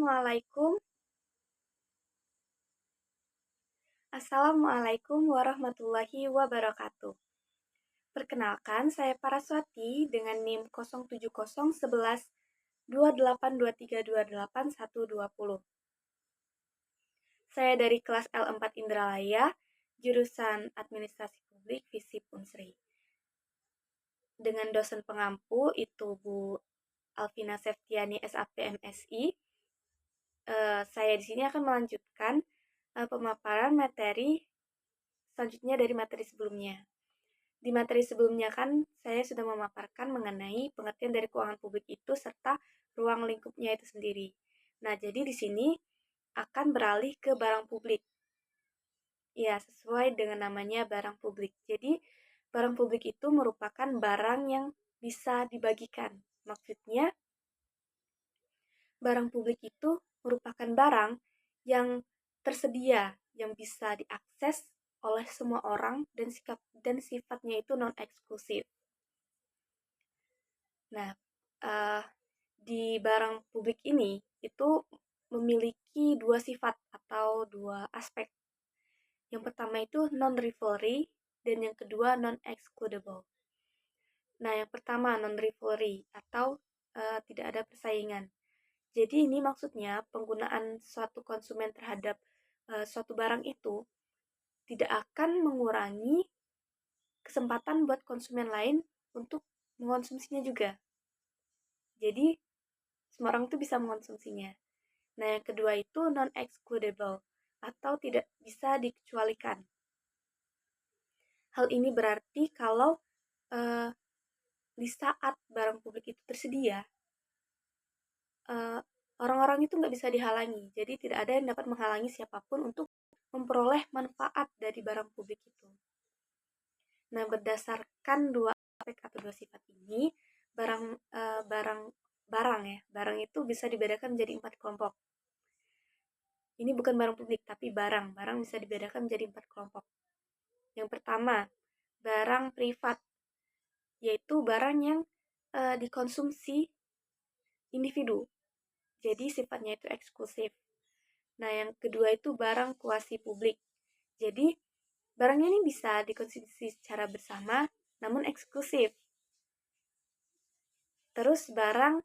Assalamualaikum warahmatullahi wabarakatuh. Perkenalkan, saya Paraswati dengan NIM 070112823281120. Saya dari kelas L4 Indralaya, jurusan Administrasi Publik FISIP Unsri. Dengan dosen pengampu itu Bu Alvina Septiani SAP MSI. Saya di sini akan melanjutkan pemaparan materi selanjutnya dari materi sebelumnya. Di materi sebelumnya kan saya sudah memaparkan mengenai pengertian dari keuangan publik itu serta ruang lingkupnya itu sendiri. Nah, jadi di sini akan beralih ke barang publik. Ya, sesuai dengan namanya barang publik. Jadi, barang publik itu merupakan barang yang bisa dibagikan. Maksudnya, barang publik itu merupakan barang yang tersedia, yang bisa diakses oleh semua orang dan sifatnya itu non-eksklusif. Nah, di barang publik ini itu memiliki dua sifat atau dua aspek. Yang pertama itu non-rivalry dan yang kedua non-excludable. Nah, yang pertama non-rivalry atau tidak ada persaingan. Jadi ini maksudnya penggunaan suatu konsumen terhadap suatu barang itu tidak akan mengurangi kesempatan buat konsumen lain untuk mengonsumsinya juga. Jadi semua orang itu bisa mengonsumsinya. Nah, yang kedua itu non-excludable atau tidak bisa dikecualikan. Hal ini berarti kalau di saat barang publik itu tersedia, orang-orang itu nggak bisa dihalangi. Jadi tidak ada yang dapat menghalangi siapapun untuk memperoleh manfaat dari barang publik itu. Nah, berdasarkan dua aspek atau dua sifat ini, barang itu bisa dibedakan menjadi 4 kelompok. Ini bukan barang publik, tapi barang. Barang bisa dibedakan menjadi 4 kelompok. Yang pertama, barang privat, yaitu barang yang dikonsumsi individu. Jadi sifatnya itu eksklusif. Nah, yang kedua itu barang kuasi publik. Jadi, barangnya ini bisa dikonsumsi secara bersama, namun eksklusif. Terus barang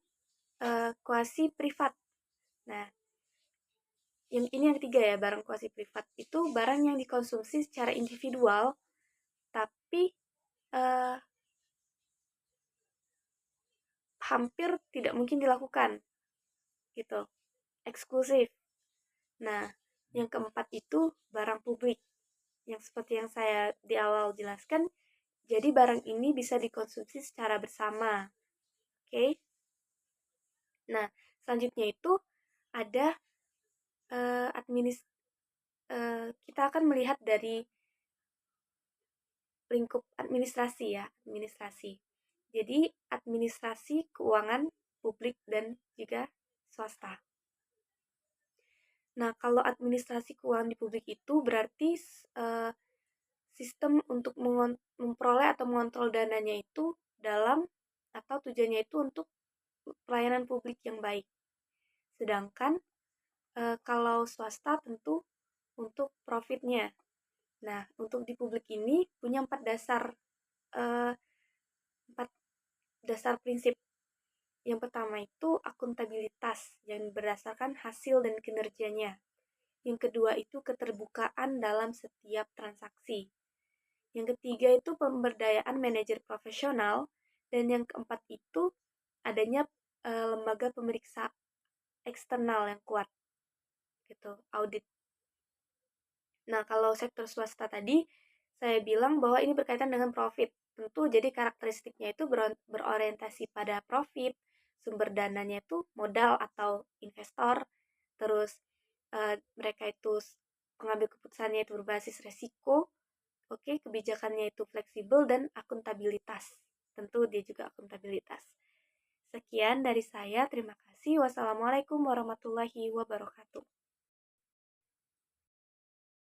kuasi privat. Nah, yang ketiga ya, barang kuasi privat itu barang yang dikonsumsi secara individual, tapi hampir tidak mungkin dilakukan, gitu, eksklusif. Nah, yang keempat itu barang publik, yang seperti yang saya di awal jelaskan, jadi barang ini bisa dikonsumsi secara bersama. Oke? Nah, selanjutnya itu ada kita akan melihat dari lingkup administrasi ya, administrasi. Jadi, administrasi keuangan publik dan juga swasta. Nah, kalau administrasi keuangan di publik itu berarti sistem untuk memperoleh atau mengontrol dananya itu dalam atau tujuannya itu untuk pelayanan publik yang baik. Sedangkan kalau swasta tentu untuk profitnya. Nah, untuk di publik ini punya 4 dasar prinsip. Yang pertama itu akuntabilitas yang berdasarkan hasil dan kinerjanya. Yang kedua itu keterbukaan dalam setiap transaksi. Yang ketiga itu pemberdayaan manajer profesional. Dan yang keempat itu adanya lembaga pemeriksa eksternal yang kuat, gitu, audit. Nah, kalau sektor swasta tadi, saya bilang bahwa ini berkaitan dengan profit. Tentu, jadi karakteristiknya itu berorientasi pada profit, sumber dananya itu modal atau investor, terus mereka itu pengambil keputusannya itu berbasis resiko, oke, kebijakannya itu fleksibel dan akuntabilitas. Tentu dia juga akuntabilitas. Sekian dari saya, terima kasih. Wassalamualaikum warahmatullahi wabarakatuh.